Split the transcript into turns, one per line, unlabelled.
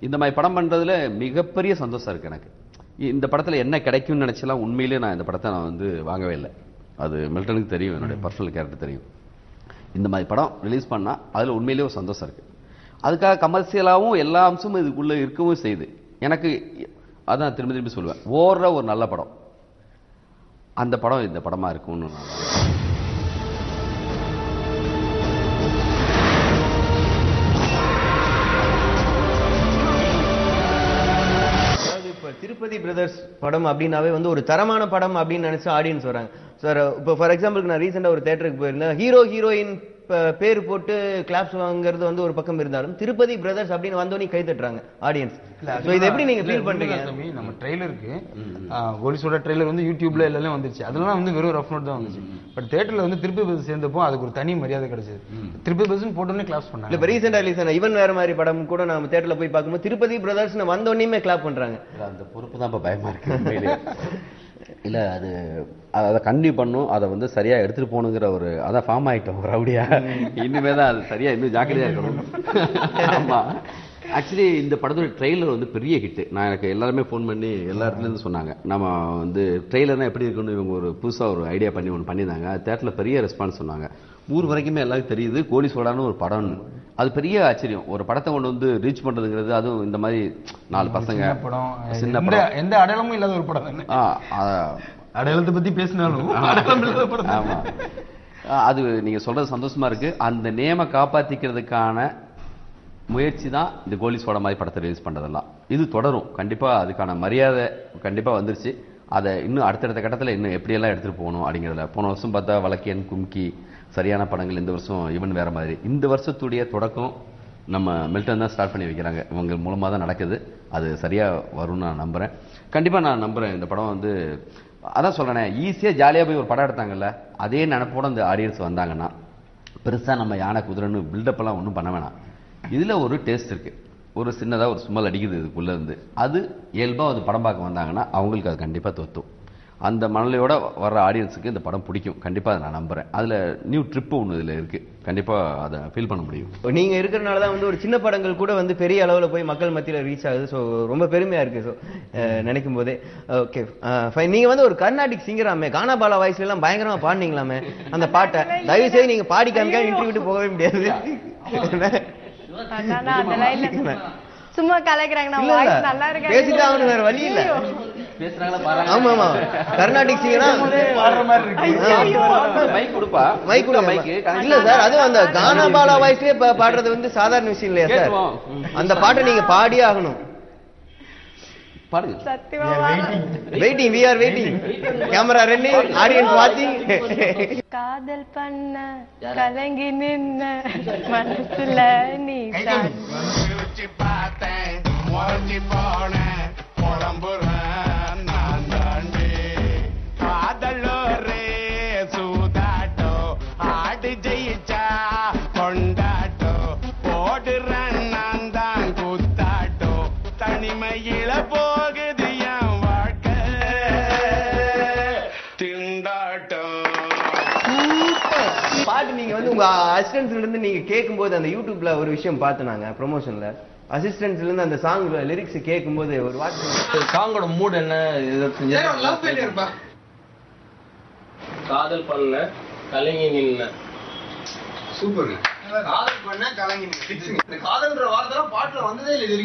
இந்த மாதிரி படம் பண்றதுல மிகப்பெரிய சந்தோஷம் இருக்கு எனக்கு. இந்த படத்துல என்ன கிடைக்கும்னு நினைச்சலாம் உண்மையிலேயே நான் இந்த படத்தை நான் வந்து வாங்கவே இல்லை. அது மில்டனுக்கு தெரியும், என்னுடைய பர்சனல் கேரக்டர் தெரியும். இந்த மாதிரி படம் ரிலீஸ் பண்ணா அதுல உண்மையிலேயே ஒரு சந்தோஷம் இருக்கு. அதுக்காக கமர்ஷியலாகவும் எல்லா அம்சமும் இதுக்குள்ள இருக்கவும் செய்யுது. எனக்கு அதான் திரும்ப திரும்பி சொல்லுவேன், ஓடுற ஒரு நல்ல படம் அந்த படம் இந்த படமா இருக்கும்னு நான்
திருப்பதி பிரதர்ஸ் படம் அப்படின்னாவே வந்து ஒரு தரமான படம் அப்படின்னு நினைச்சு ஆடியன்ஸ் வராங்க சார். இப்போ ஃபார் எக்ஸாம்பிளுக்கு நான் ரீசெண்டா ஒரு தியேட்டருக்கு போயிருந்தேன். ஹீரோ ஹீரோயின் பேர் போட்டு கிளாப்ஸ் வாங்குறது வந்து ஒரு பக்கம் இருந்தாலும் திருப்பதி பிரதர்ஸ் அப்படின்னு வந்தோடனே கை தட்டுறாங்க ஆடியன்ஸ். சோ இது எப்படி நீங்க ஃபீல் பண்றீங்க?
நம்ம ட்ரெய்லருக்கு கோலிஸோட ட்ரெய்லர் வந்து யூடியூப்ல எல்லாம் வந்துருச்சு. அதெல்லாம் வந்து வெறும் ரஃப் நோட் தான் வந்துச்சு. பட் தியேட்டர்ல வந்து திருப்பதி பிரதர்ஸ் சேர்ந்தப்போ அதுக்கு ஒரு தனி மரியாதை கிடைச்சது. திருப்பதி பிரதர்ஸ் போட்டோன்னே கிளாப்ஸ் பண்ணாங்க.
இப்ப ரீசெண்டா ரிலீஸ் ஆன ஈவன் வேற மாதிரி படம் கூட நம்ம தியேட்டர்ல போய் பார்க்கும்போது திருப்பதி பிரதர்ஸ் வந்தோடனே கிளாப் பண்றாங்க.
அந்த பொறுப்பு தான் இப்ப பயமா இருக்கு. இல்ல அது அதை கண்டினியூ பண்ணும், அதை வந்து சரியா எடுத்துட்டு போகணுங்கிற ஒரு அதான் ஃபார்ம் ஆயிட்டோம் ரவுடியா. இனிமே தான் அது சரியா இன்னும் ஜாக்கிரதையா இருக்கணும். ஆமா, ஆக்சுவலி இந்த படத்தோட ட்ரெய்லர் வந்து பெரிய ஹிட். நான் எனக்கு எல்லாருமே ஃபோன் பண்ணி எல்லா இடத்துல இருந்து சொன்னாங்க, நம்ம வந்து ட்ரெய்லர்னா எப்படி இருக்குன்னு இவங்க ஒரு புதுசா ஒரு ஐடியா பண்ணி ஒன்று பண்ணியிருந்தாங்க. தேட்டரில் பெரிய ரெஸ்பான்ஸ் சொன்னாங்க. ஊர் வரைக்குமே எல்லாருக்கும் தெரியுது கோலி சோடான்னு ஒரு படம்னு. அது பெரிய ஆச்சரியம். ஒரு படத்தை கொண்டு வந்து ரீச் பண்றதுங்கிறது, அதுவும் இந்த மாதிரி 4 பசங்க
சின்ன படம், எந்த அடையாளமும் இல்லாத ஒரு படம். அடையாளத்தை பத்தி பேசினாலும்
ஆமா, அது நீங்க சொல்றது சந்தோஷமா இருக்கு. அந்த நேம காப்பாத்திக்கிறதுக்கான முயற்சி தான் இந்த கோலி சோடா மாதிரி படத்தை ரிலீஸ் பண்றதெல்லாம். இது தொடரும் கண்டிப்பா. அதுக்கான மரியாதை கண்டிப்பா வந்துருச்சு. அதை இன்னும் அடுத்தடுத்த கட்டத்தில் இன்னும் எப்படியெல்லாம் எடுத்துட்டு போகணும் அப்படிங்கிறதுல போன வருஷம் பார்த்தா வழக்கியன், கும்கி சரியான படங்கள். இந்த வருஷம் இவன் வேற மாதிரி. இந்த வருஷத்துடைய தொடக்கம் நம்ம மில்டன் தான் ஸ்டார்ட் பண்ணி வைக்கிறாங்க. இவங்க மூலமாக தான் நடக்குது. அது சரியா வரும்னு நான் நம்புறேன். கண்டிப்பா நான் நம்புறேன். இந்த படம் வந்து அதான் சொல்றேன், ஈஸியா ஜாலியா போய் ஒரு படம் எடுத்தாங்கல்ல, அதே நினைப்போட இந்த ஆடியன்ஸ் வந்தாங்கன்னா பெருசா நம்ம யானை குதிரைன்னு பில்டப் எல்லாம் ஒன்றும் பண்ண வேணாம். இதுல ஒரு டேஸ்ட் இருக்கு, ஒரு சின்னதா ஒரு சும்மல் அடிக்குது இதுக்குள்ள இருந்து. அது இயல்பா அது படம் பார்க்க வந்தாங்கன்னா அவங்களுக்கு அது கண்டிப்பா தொத்தும். அந்த மனநிலையோட வர்ற ஆடியன்ஸுக்கு இந்த படம் பிடிக்கும். கண்டிப்பா அதை நான் நம்புறேன். அதுல நியூ ட்ரிப் ஒன்று இதுல இருக்கு. கண்டிப்பா அதை ஃபீல் பண்ண முடியும்.
நீங்க இருக்கிறனால தான் வந்து ஒரு சின்ன படங்கள் கூட வந்து பெரிய அளவுல போய் மக்கள் மத்தியில ரீச் ஆகுது. ஸோ ரொம்ப பெருமையா இருக்கு. ஸோ நினைக்கும் போதே ஓகே ஃபைன். நீங்க வந்து ஒரு கர்நாடிக் சிங்கராமே, கானா பாலா வாய்ஸ்ல எல்லாம் பயங்கரமா பாடினீங்களாமே அந்த பாட்டை. தயவு செய்து நீங்க பாடி காமிக்க இன்டர்வியூ விட்டு போகவே முடியாது.
சும்மா கலைக்கிறாங்க.
பேசிட்டு அவனுக்கு வேற வழி இல்ல. ஆமா ஆமா, கர்நாடிக் சிங்கரா இல்ல சார். அதுவும் அந்த கானா பாலா வாய்ஸ்லயே பாடுறது வந்து சாதாரண விஷயம் இல்லையா சார்? அந்த பாட்டை நீங்க பாடியே ஆகணும். Waiting, we are waiting. Camera ready, audience வாட்சிங்.
காதல் பண்ண கலங்கி நின்ன மனசுல நீ
யோசிச்சு பார்த்தேன், முறைச்சி போனேன், புலம்புறேன் நான் தாண்டி. காதலோரே சூதாட்டோ, ஆடு ஜெயிச்சா கொண்டாட்டோ, போடுறேன் நான் தான் கூத்தாட்டோ, தனிமையில போகுது என் வாழ்க்கை திண்டாட்டம்.
பாட்டு நீங்க வந்து உங்க அசிஸ்டன்ஸ்ல இருந்து நீங்க கேட்கும்போது அந்த யூடியூப்ல ஒரு விஷயம் பார்த்துனாங்க ப்ரொமோஷன்ல, அசிஸ்டன்ஸ்ல இருந்து அந்த சாங் லிரிக்ஸ் கேட்கும்போது ஒரு வார்த்தை
சாங்கோட மூட் என்ன? காதல் பண்ண கலங்கி நின்ன.
சூப்பர். காதல் பண்ண கலங்கி நின்ன. காதல்ன்ற வார்த்தை பாட்டுல வந்ததே இல்லை.